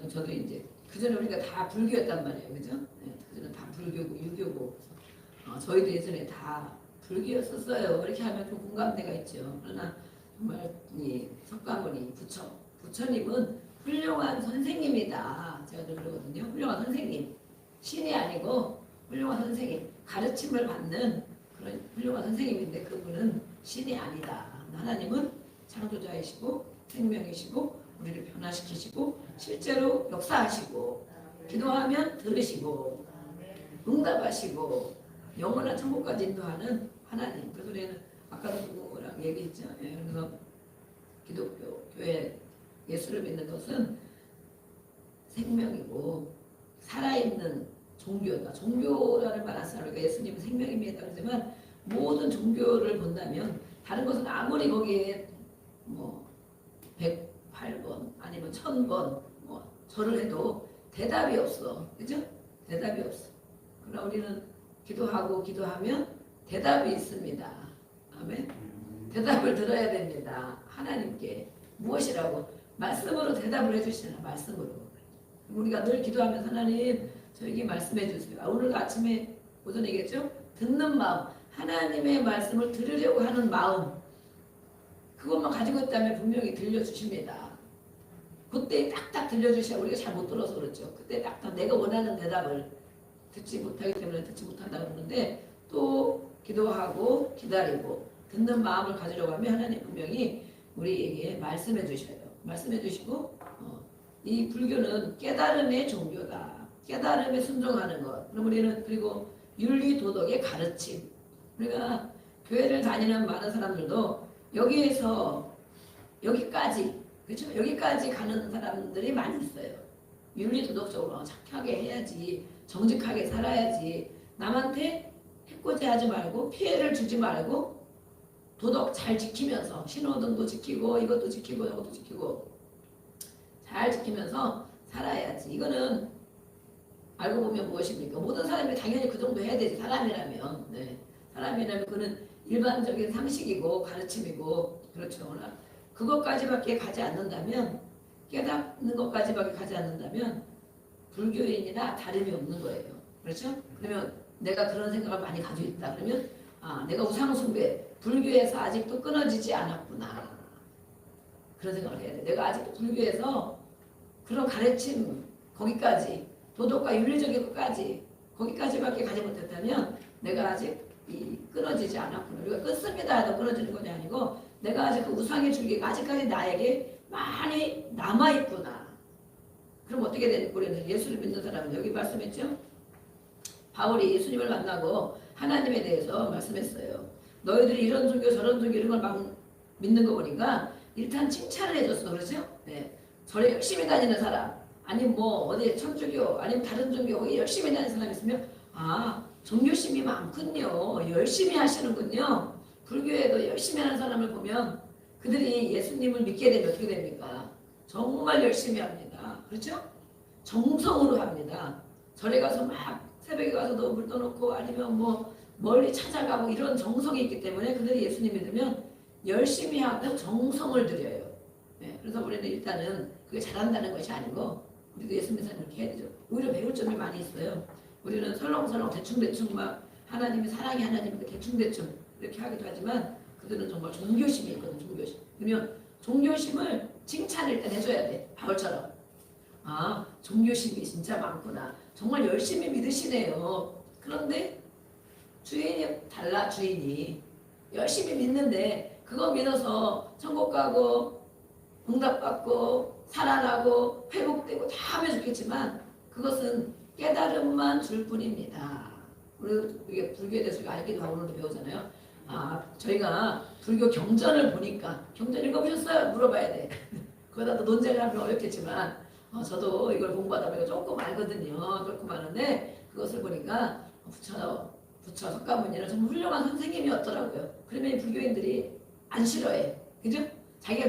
저도 이제 그전에 우리가 다 불교였단 말이에요. 그죠? 네, 그전에 다 불교고 유교고 저희도 예전에 다 불교였었어요. 이렇게 하면 좀 공감대가 있죠. 그러나 정말 이 석가모니 부처님은 훌륭한 선생님이다. 제가 늘 그러거든요. 훌륭한 선생님. 신이 아니고 훌륭한 선생님. 가르침을 받는 그런 훌륭한 선생님인데 그분은 신이 아니다. 하나님은 창조자이시고 생명이시고 우리를 변화시키시고 실제로 역사하시고 기도하면 들으시고 응답하시고 영원한 천국까지 인도하는 하나님. 그래서 우리는 아까도 누구랑 얘기했죠. 그래서 기독교 교회 예수를 믿는 것은 생명이고 살아있는 종교다. 종교라는 말 안 써요. 그러니까 예수님은 생명입니다. 그렇지만 모든 종교를 본다면 다른 것은 아무리 거기에 뭐 108번 아니면 1000번 뭐 절을 해도 대답이 없어. 그죠? 대답이 없어. 그러나 우리는 기도하면 대답이 있습니다. 아멘. 대답을 들어야 됩니다. 하나님께 무엇이라고 말씀으로 대답을 해주시나 말씀으로. 우리가 늘 기도하면서 하나님 저에게 말씀해 주세요. 오늘 아침에 오전에 얘기했죠? 듣는 마음, 하나님의 말씀을 들으려고 하는 마음, 그것만 가지고 있다면 분명히 들려주십니다. 그때 딱딱 들려주셔야 우리가 잘 못 들어서 그렇죠. 그때 딱딱 내가 원하는 대답을 듣지 못하기 때문에 듣지 못한다고 그러는데 또 기도하고 기다리고 듣는 마음을 가지려고 하면 하나님 분명히 우리에게 말씀해 주셔요. 말씀해 주시고 이 불교는 깨달음의 종교다. 깨달음에 순종하는 것. 그럼 우리는 그리고 윤리 도덕의 가르침. 우리가 교회를 다니는 많은 사람들도 여기에서 여기까지 그렇죠? 여기까지 가는 사람들이 많이 있어요. 윤리 도덕적으로 착하게 해야지, 정직하게 살아야지, 남한테 해코지 하지 말고 피해를 주지 말고 도덕 잘 지키면서 신호등도 지키고 이것도 지키고 이것도 지키고 잘 지키면서 살아야지. 이거는 알고 보면 무엇입니까? 모든 사람이 당연히 그 정도 해야 되지. 사람이라면. 네. 사람이라면 그는 일반적인 상식이고 가르침이고 그렇죠. 그러나 그것까지밖에 가지 않는다면 깨닫는 것까지밖에 가지 않는다면 불교인이나 다름이 없는 거예요. 그렇죠? 그러면 내가 그런 생각을 많이 가지고 있다. 그러면 내가 우상숭배 불교에서 아직도 끊어지지 않았구나. 그런 생각을 해야 돼. 내가 아직도 불교에서 그런 가르침 거기까지 도덕과 윤리적인 것까지 거기까지밖에 가지 못했다면 내가 아직 끊어지지 않았구나. 우리가 끊습니다 해도 끊어지는 것이 아니고 내가 아직 그 우상의 줄기가 아직까지 나에게 많이 남아있구나. 그럼 어떻게 되는 우리는 예수를 믿는 사람은 여기 말씀했죠? 바울이 예수님을 만나고 하나님에 대해서 말씀했어요. 너희들이 이런 종교 저런 종교 이런 걸 막 믿는 거 보니까 일단 칭찬을 해줬어. 그렇죠? 네. 절에 열심히 다니는 사람 아니면 뭐 어디 천주교 아니면 다른 종교 거기 열심히 다니는 사람 있으면 종교심이 많군요. 열심히 하시는군요. 불교에도 열심히 하는 사람을 보면 그들이 예수님을 믿게 되면 어떻게 됩니까? 정말 열심히 합니다. 그렇죠? 정성으로 합니다. 절에 가서 막 새벽에 가서도 물 떠놓고 아니면 뭐 멀리 찾아가고 이런 정성이 있기 때문에 그들이 예수님 믿으면 열심히 하고 정성을 들여요. 네, 그래서 우리는 일단은 그게 잘한다는 것이 아니고 우리도 예수 믿는 사람 이렇게 해야 되죠. 오히려 배울 점이 많이 있어요. 우리는 설렁설렁 대충대충 막 하나님이 사랑이 하나님이 대충대충 이렇게 하기도 하지만 그들은 정말 종교심이 있거든. 종교심. 그러면 종교심을 칭찬을 일단 해줘야 돼. 바울처럼. 종교심이 진짜 많구나. 정말 열심히 믿으시네요. 그런데 주인이 달라. 주인이 열심히 믿는데 그거 믿어서 천국 가고 응답받고 살아나고 회복되고 다 하면 좋겠지만 그것은 깨달음만 줄 뿐입니다. 우리 이게 불교에 대해서 알기도 하고 오늘도 배우잖아요. 저희가 불교 경전을 보니까 경전 읽어보셨어요? 물어봐야 돼. 그거다 또 논쟁을 하면 어렵겠지만 저도 이걸 공부하다 보니까 조금 알거든요. 조금 아는데 그것을 보니까 부처 석가모니는 정말 훌륭한 선생님이었더라고요. 그러면 불교인들이 안 싫어해. 그죠? 자기가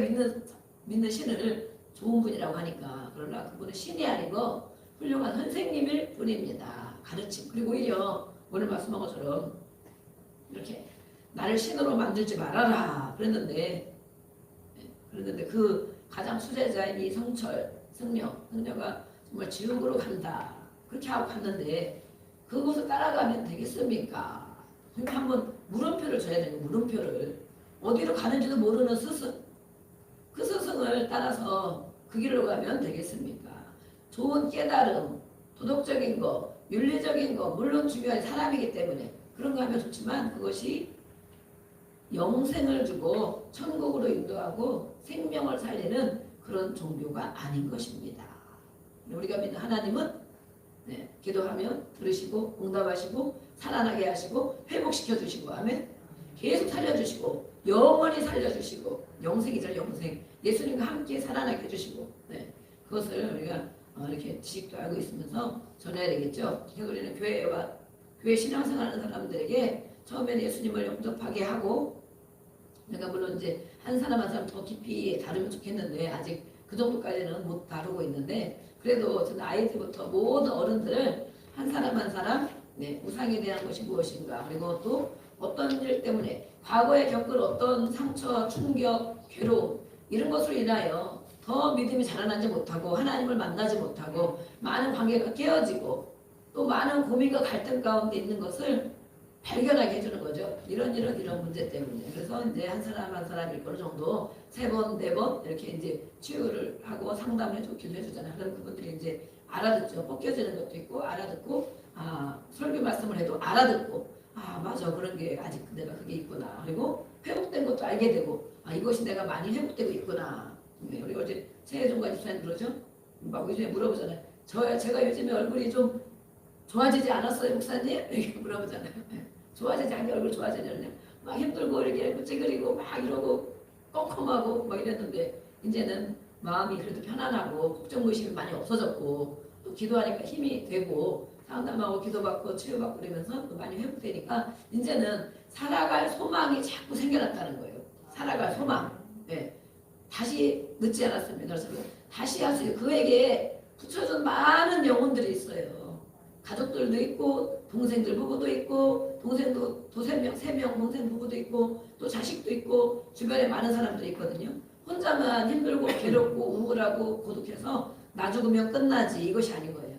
믿는 신을 좋은 분이라고 하니까. 그러나 그분은 신이 아니고 훌륭한 선생님일 뿐입니다. 가르침. 그리고 오히려 오늘 말씀한 것처럼 이렇게 나를 신으로 만들지 말아라 그랬는데 그 가장 수제자인 이 승려가 정말 지옥으로 간다 그렇게 하고 갔는데 그곳을 따라가면 되겠습니까? 그러니까 한번 물음표를 줘야 되는 물음표를 어디로 가는지도 모르는 스승 그 스승을 따라서 그 길로 가면 되겠습니까? 좋은 깨달음 도덕적인 거 윤리적인 거 물론 중요한 사람이기 때문에 그런 거 하면 좋지만 그것이 영생을 주고 천국으로 인도하고 생명을 살리는 그런 종교가 아닌 것입니다. 우리가 믿는 하나님은 기도하면 들으시고 응답하시고 살아나게 하시고 회복시켜 주시고 하면 계속 살려주시고 영원히 살려주시고 영생이죠. 영생 예수님과 함께 살아나게 해주시고 그것을 우리가 이렇게 지식도 알고 있으면서 전해야 되겠죠. 우리는 교회 신앙생활하는 사람들에게 처음에는 예수님을 영접하게 하고 내가 물론 이제 한 사람 한 사람 더 깊이 다루면 좋겠는데 아직 그 정도까지는 못 다루고 있는데 그래도 저는 아이들부터 모든 어른들 한 사람 한 사람 우상에 대한 것이 무엇인가 그리고 또 어떤 일 때문에 과거에 겪은 어떤 상처, 충격, 괴로움 이런 것으로 인하여 더 믿음이 자라나지 못하고 하나님을 만나지 못하고 많은 관계가 깨어지고 또 많은 고민과 갈등 가운데 있는 것을 발견하게 해주는 거죠. 이런 문제 때문에. 그래서 이제 한 사람 한 사람 어느 정도 3번, 4번 이렇게 이제 치유를 하고 상담해주고 기도해주잖아요. 그럼 그분들이 이제 알아듣죠. 벗겨지는 것도 있고 알아듣고 설교 말씀을 해도 알아듣고 맞아 그런 게 아직 내가 그게 있구나. 그리고 회복된 것도 알게 되고 이것이 내가 많이 회복되고 있구나. 우리 어제 최혜종과 집사님 그러죠? 막 요즘에 물어보잖아요. 제가 요즘에 얼굴이 좀 좋아지지 않았어요, 목사님? 이렇게 물어보잖아요. 좋아지지 않게 얼굴 좋아지냐면 막 힘들고 이렇게 찌그리고 막 이러고 껌껌하고 막 이랬는데 이제는 마음이 그래도 편안하고 걱정 의심이 많이 없어졌고 또 기도하니까 힘이 되고 상담하고 기도받고 치유받고 그러면서 또 많이 회복되니까 이제는 살아갈 소망이 자꾸 생겨났다는 거예요. 살아갈 소망. 네. 다시 늦지 않았습니다. 그래서 다시 할 수 있어요. 그에게 붙여준 많은 영혼들이 있어요. 가족들도 있고 동생들 부부도 있고 동생도 두세 명, 세 명 동생 부부도 있고 또 자식도 있고 주변에 많은 사람들이 있거든요. 혼자만 힘들고 괴롭고 우울하고 고독해서 나 죽으면 끝나지 이것이 아닌 거예요.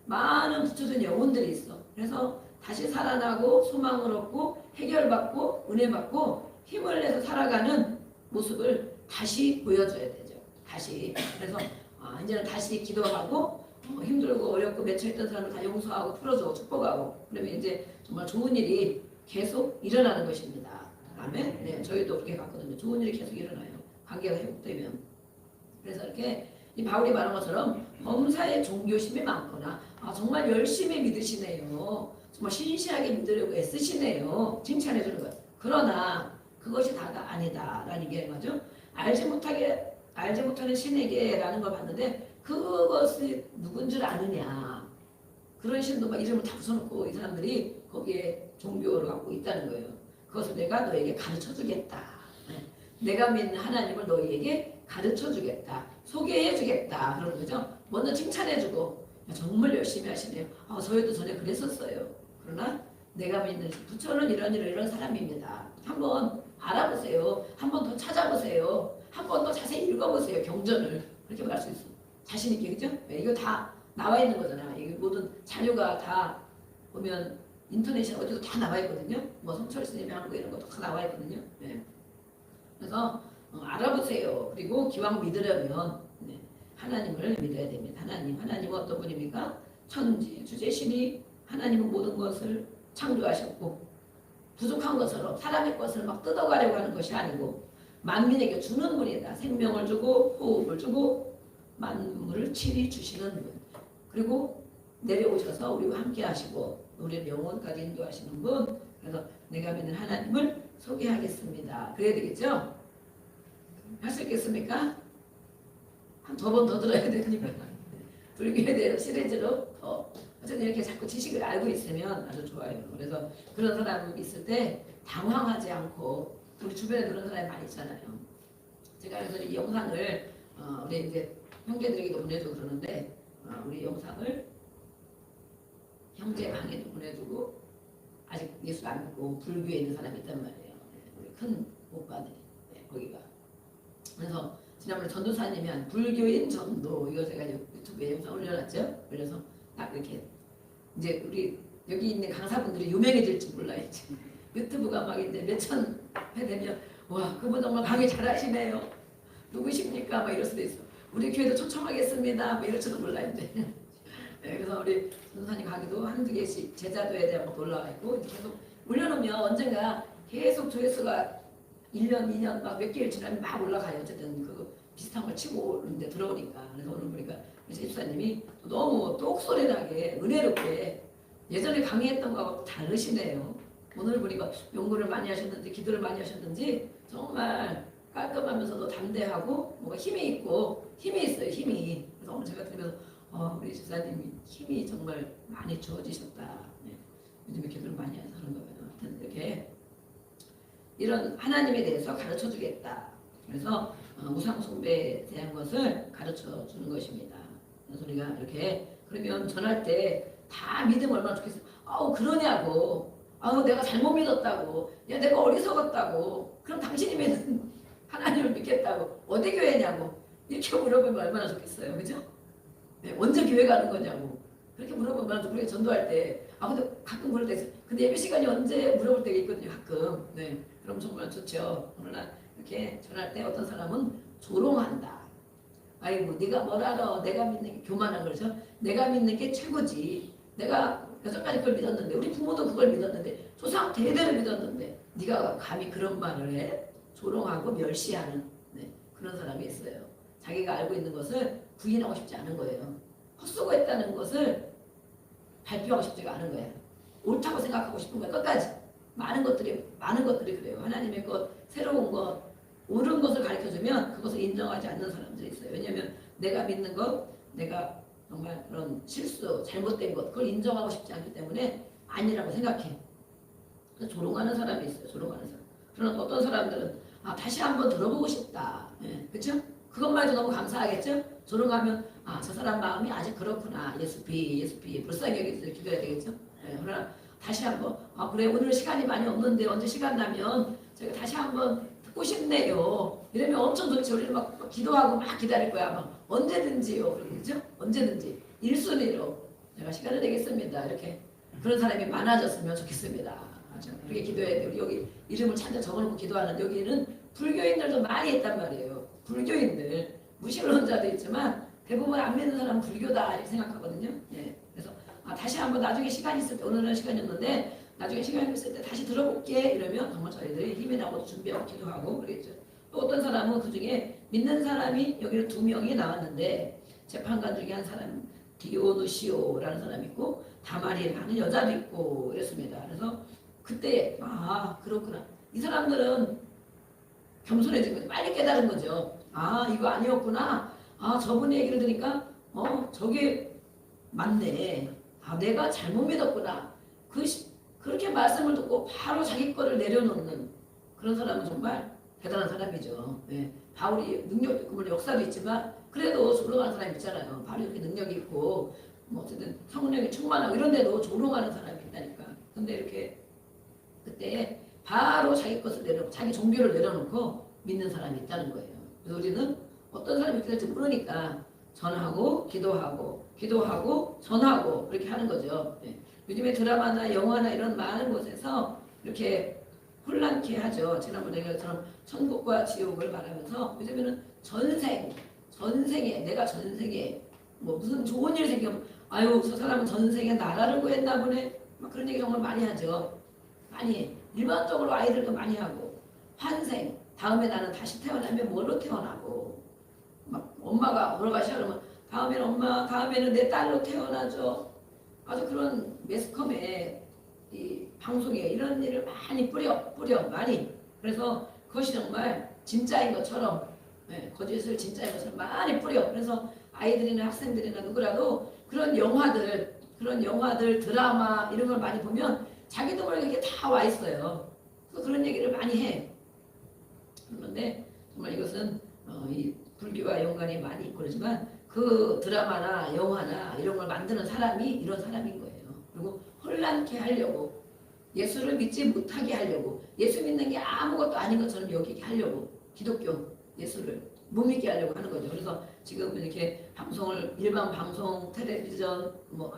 많은 붙여준 영혼들이 있어. 그래서 다시 살아나고 소망을 얻고 해결받고 은혜받고 힘을 내서 살아가는 모습을 다시 보여줘야 되죠. 다시. 그래서 이제는 다시 기도하고 힘들고 어렵고 맺혀있던 사람을 다 용서하고 풀어주고 축복하고 그러면 이제 정말 좋은 일이 계속 일어나는 것입니다. 아멘. 네, 저희도 그렇게 갔거든요. 좋은 일이 계속 일어나요. 관계가 회복되면. 그래서 이렇게 이 바울이 말한 것처럼 범사에 종교심이 많거나 정말 열심히 믿으시네요. 정말 신실하게 믿으려고 애쓰시네요. 칭찬해 주는 것. 그러나 그것이 다가 아니다라는 게 맞죠? 알지 못하는 신에게라는 걸 봤는데 그것이 누군 줄 아느냐. 그런 신도 막 이름을 다 붙여놓고 이 사람들이 거기에 종교를 갖고 있다는 거예요. 그것을 내가 너에게 가르쳐 주겠다. 내가 믿는 하나님을 너희에게 가르쳐 주겠다. 소개해 주겠다. 그러는 거죠. 먼저 칭찬해 주고 정말 열심히 하시네요. 저희도 전에 그랬었어요. 그러나 내가 믿는 부처는 이런 사람입니다. 한번 알아보세요. 한번 더 찾아보세요. 한 번 더 자세히 읽어보세요. 경전을. 그렇게 말할 수 있어요. 자신 있게, 그죠? 네, 이거 다 나와 있는 거잖아요. 이 모든 자료가 다 보면 인터넷에 어디도 다 나와 있거든요. 뭐 성철 스님이 하는 거 이런 것도 다 나와 있거든요. 네. 그래서 알아보세요. 그리고 기왕 믿으려면 하나님을 믿어야 됩니다. 하나님은 어떤 분입니까? 천지 주제신이 하나님은 모든 것을 창조하셨고 부족한 것으로 사람의 것을 막 뜯어가려고 하는 것이 아니고 만민에게 주는 분이다. 생명을 주고 호흡을 주고 만물을 치리 주시는 분. 그리고 내려오셔서 우리와 함께 하시고 우리를 영원까지 인도하시는 분. 그래서 내가 믿는 하나님을 소개하겠습니다. 그래야 되겠죠? 할 수 있겠습니까? 한 두 번 더 들어야 되니까. 불교에 대해서 시리즈로 더 어쨌든 이렇게 자꾸 지식을 알고 있으면 아주 좋아요. 그래서 그런 사람 있을 때 당황하지 않고 우리 주변에 그런 사람이 많이 있잖아요. 제가 그래서 이 영상을 우리 이제 형제들에게도 보내주고 그러는데 우리 영상을 형제 방에도 보내주고 아직 예수 안 믿고 불교에 있는 사람이 있단 말이에요. 우리 큰 오빠들이 거기가. 그래서 지난번에 전도사님이 한 불교인 전도 이거 제가 유튜브에 영상 올려놨죠. 그래서 딱 이렇게 이제 우리 여기 있는 강사분들이 유명해질지 몰라요. 유튜브가 막 이제 몇천 회 되면 와 그분 정말 강의 잘하시네요. 누구십니까? 막 이럴 수도 있어. 우리 교회도 초청하겠습니다. 뭐 이럴지도 몰라 이제. 네, 그래서 우리 전도사님 강의도 한두 개씩 제자도에 대한 것도 올라와 있고 계속 올려놓으면 언젠가 계속 조회수가 1년, 2년 막 몇 개월 지나면 막 올라가요. 어쨌든 그 비슷한 걸 치고 오는데 들어오니까. 그래서 오늘 보니까 집사님이 너무 똑소리 나게 은혜롭게 예전에 강의했던 거하고 다르시네요. 오늘 보니까 연구를 많이 하셨는지 기도를 많이 하셨는지 정말 깔끔하면서도 담대하고 뭔가 힘이 있고 힘이 있어요. 힘이. 그래서 오늘 제가 들으면서 우리 집사님이 힘이 정말 많이 주어지셨다. 네. 요즘에 기도를 많이 해서 그런 거예요. 하여튼 이렇게 이런 하나님에 대해서 가르쳐 주겠다. 그래서 우상 숭배에 대한 것을 가르쳐 주는 것입니다. 그래서 우리가 이렇게 그러면 전할 때 다 믿으면 얼마나 좋겠어요. 그러냐고. 내가 잘못 믿었다고. 야 내가 어리석었다고. 그럼 당신이 믿는 하나님을 믿겠다고. 어디 교회냐고. 이렇게 물어보면 얼마나 좋겠어요. 그죠? 네, 언제 교회 가는 거냐고. 그렇게 물어보면 얼마나 좋겠어요. 전도할 때. 근데 가끔 그럴 때 있어요. 근데 예배 시간이 언제 물어볼 때가 있거든요. 가끔. 네. 그럼 정말 좋죠. 그러나 이렇게 전할 때 어떤 사람은 조롱한다. 아이고 네가 뭘 알아. 내가 믿는 게 교만한 거죠. 내가 믿는 게 최고지. 내가 여태까지 그걸 믿었는데 우리 부모도 그걸 믿었는데 조상 대대로 믿었는데 네가 감히 그런 말을 해? 조롱하고 멸시하는 그런 사람이 있어요. 자기가 알고 있는 것을 부인하고 싶지 않은 거예요. 헛수고했다는 것을 발표하고 싶지가 않은 거예요. 옳다고 생각하고 싶은 거예요. 끝까지. 많은 것들이 그래요. 하나님의 것, 새로운 것, 옳은 것을 가르쳐주면 그것을 인정하지 않는 사람들이 있어요. 왜냐하면 내가 믿는 것, 내가 정말 그런 실수, 잘못된 것 그걸 인정하고 싶지 않기 때문에 아니라고 생각해. 그래서 조롱하는 사람이 있어요. 조롱하는 사람. 그러나 어떤 사람들은 다시 한번 들어보고 싶다. 예, 그렇죠? 그것만 해도 너무 감사하겠죠? 조롱하면 저 사람 마음이 아직 그렇구나. 예수피 불쌍히 여기서 기도해야 되겠죠? 예, 그러나 다시 한번 그래 오늘 시간이 많이 없는데 언제 시간 나면 제가 다시 한번 듣고 싶네요. 이러면 엄청 도대체 우리는 막 기도하고 막 기다릴 거야. 막 언제든지요. 그러죠? 언제든지 1순위로 제가 시간을 내겠습니다. 이렇게 그런 사람이 많아졌으면 좋겠습니다. 맞아. 그렇게 기도해야 돼요. 우리 여기 이름을 찾아 적어놓고 기도하는 여기는 불교인들도 많이 있단 말이에요. 불교인들 무신론자도 있지만 대부분 안 믿는 사람은 불교다 이렇게 생각하거든요. 예. 그래서 다시 한번 나중에 시간이 있을 때 오늘은 시간이 없는데 나중에 시간이 있을 때 다시 들어볼게 이러면 정말 저희들이 힘이 나고 준비하고 기도하고 그러겠죠. 또 어떤 사람은 그 중에 믿는 사람이 여기는 2명이 나왔는데 재판관 중에 한 사람 디오누시오라는 사람이 있고 다마리라는 여자도 있고 이랬습니다. 그래서 그때 그렇구나. 이 사람들은 겸손해진 거죠. 빨리 깨달은 거죠. 이거 아니었구나. 저분의 얘기를 들으니까 저게 맞네. 내가 잘못 믿었구나. 그렇게 말씀을 듣고 바로 자기 거를 내려놓는 그런 사람은 정말 대단한 사람이죠. 네. 바울이 능력도 있고 물론 역사도 있지만 그래도 조롱하는 사람이 있잖아요. 바로 이렇게 능력이 있고 뭐 어쨌든 성령이 충만하고 이런데도 조롱하는 사람이 있다니까. 근데 이렇게 그때 바로 자기 것을 내려놓고 자기 종교를 내려놓고 믿는 사람이 있다는 거예요. 그래서 우리는 어떤 사람이 이렇게 될지 모르니까 전하고 기도하고 전하고 이렇게 하는 거죠. 네. 요즘에 드라마나 영화나 이런 많은 곳에서 이렇게 혼란케 하죠. 지난번에 얘기처럼 천국과 지옥을 말하면서 요즘에는 전생에 내가 전생에 뭐 무슨 좋은 일 생기면 저 사람은 전생에 나라를 구했나 보네. 막 그런 얘기 정말 많이 하죠. 많이 일반적으로 아이들도 많이 하고 환생 다음에 나는 다시 태어나면 뭘로 태어나고 막 엄마가 돌아가시려 그러면 다음에는 내 딸로 태어나죠. 아주 그런 매스컴에 이 방송에 이런 일을 많이 뿌려 많이. 그래서 그것이 정말 진짜인 것처럼 거짓을 진짜인 것처럼 많이 뿌려. 그래서 아이들이나 학생들이나 누구라도 그런 영화들 드라마 이런 걸 많이 보면 자기도 모르게 이게 다 와 있어요. 그래서 그런 얘기를 많이 해. 그런데 정말 이것은 이 불교와 연관이 많이 있고 그러지만 그 드라마나 영화나 이런 걸 만드는 사람이 이런 사람인 거예요. 그리고 혼란케 하려고 예수를 믿지 못하게 하려고 예수 믿는 게 아무것도 아닌 것처럼 여기게 하려고 기독교 예수를 못 믿게 하려고 하는 거죠. 그래서 지금 이렇게 일반 방송, 텔레비전,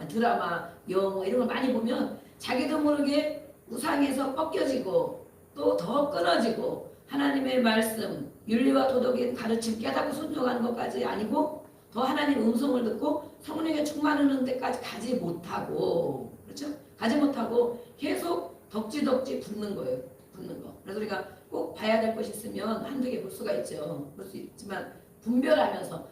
드라마, 영화 이런 걸 많이 보면 자기도 모르게 우상에서 꺾여지고 또 더 끊어지고 하나님의 말씀, 윤리와 도덕의 가르침 깨닫고 순종하는 것까지 아니고 더 하나님 음성을 듣고 성령의 충만하는 데까지 가지 못하고 그렇죠? 가지 못하고 계속 덕지덕지 붙는 거예요. 붙는 거. 그래서 우리가 꼭 봐야 될 것이 있으면 한두 개 볼 수가 있죠. 볼 수 있지만 분별하면서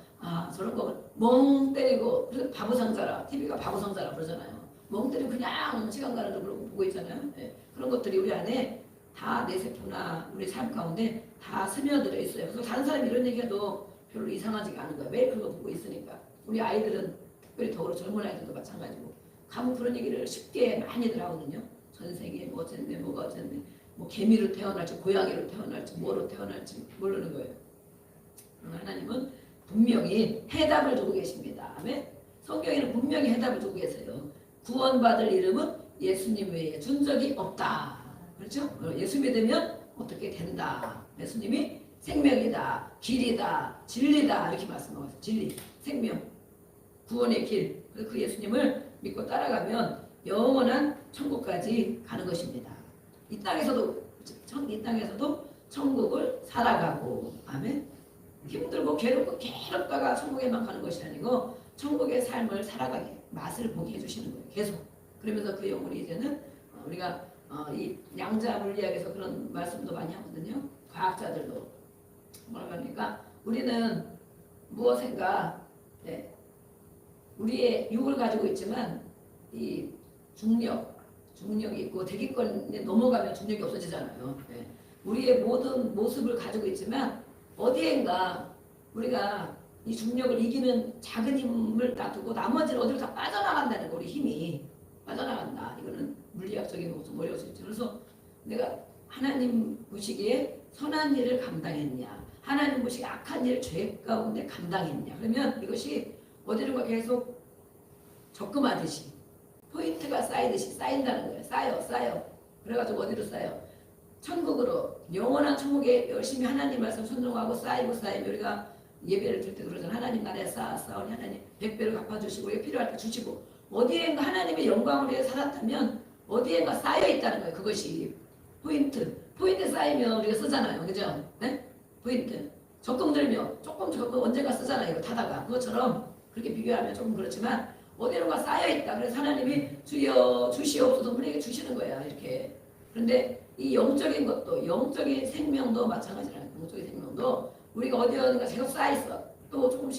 저런 거 멍 때리고 그래서 바보상자라 TV가 바보상자라 그러잖아요. 멍 때리고 그냥 시간 가는 줄 모르고 보고 있잖아요. 네. 그런 것들이 우리 안에 다 내 세포나 우리 삶 가운데 다 스며들어 있어요. 그래서 다른 사람이 이런 얘기해도 별로 이상하지가 않은 거야. 매일 그거 보고 있으니까. 우리 아이들은 특별히 더불어 젊은 아이들도 마찬가지고 가면 그런 얘기를 쉽게 많이들 하거든요. 전생에 뭐 어쨌네 뭐가 어쨌네 뭐 개미로 태어날지 고양이로 태어날지 뭐로 태어날지 모르는 거예요. 그러나 하나님은 분명히 해답을 주고 계십니다. 아멘. 성경에는 분명히 해답을 주고 계세요. 구원받을 이름은 예수님 외에 준 적이 없다. 그렇죠? 예수 믿으면 어떻게 된다. 예수님이 생명이다, 길이다, 진리다 이렇게 말씀하셨어요. 진리, 생명, 구원의 길. 그 예수님을 믿고 따라가면 영원한 천국까지 가는 것입니다. 이 땅에서도 천국을 살아가고 아멘. 힘들고 괴롭다가 천국에만 가는 것이 아니고 천국의 삶을 살아가게 맛을 보게 해주시는 거예요. 계속. 그러면서 그 영혼이 이제는 우리가 이 양자 물리학에서 그런 말씀도 많이 하거든요. 과학자들도 뭐라고 합니까? 우리는 무엇인가 우리의 육을 가지고 있지만 이 중력이 있고 대기권에 넘어가면 중력이 없어지잖아요. 우리의 모든 모습을 가지고 있지만 어디엔가 우리가 이 중력을 이기는 작은 힘을 놔두고 나머지는 어디로 다 빠져나간다는 거, 우리 힘이 빠져나간다. 이거는 물리학적인 것도 어려울 수 있죠. 그래서 내가 하나님 보시기에 선한 일을 감당했냐, 하나님 보시기에 악한 일, 죄 가운데 감당했냐. 그러면 이것이 어디론가 계속 적금하듯이 포인트가 쌓이듯이 쌓인다는 거예요. 쌓여. 그래가지고 어디로 쌓여? 천국으로, 영원한 천국에 열심히 하나님 말씀 순종하고 쌓이면 우리가 예배를 드릴 때 그러잖아요. 하나님 나라에 쌓으니 하나님 100배로 갚아주시고 필요할 때 주시고, 어디엔가 하나님의 영광을 위해 살았다면 어디엔가 쌓여 있다는 거예요. 그것이 포인트 쌓이면 우리가 쓰잖아요. 그죠? 네? 포인트 적금 들면 조금 언젠가 쓰잖아요. 이거 타다가. 그것처럼 그렇게 비교하면 조금 그렇지만 어디론가 쌓여 있다. 그래서 하나님이 주여 주시옵소서 우리에게 주시는 거야. 이렇게. 그런데 이 영적인 것도, 영적인 생명도 마찬가지라는 거예요. 영적인 생명도 우리가 어디가 계속 쌓여 있어. 또 조금씩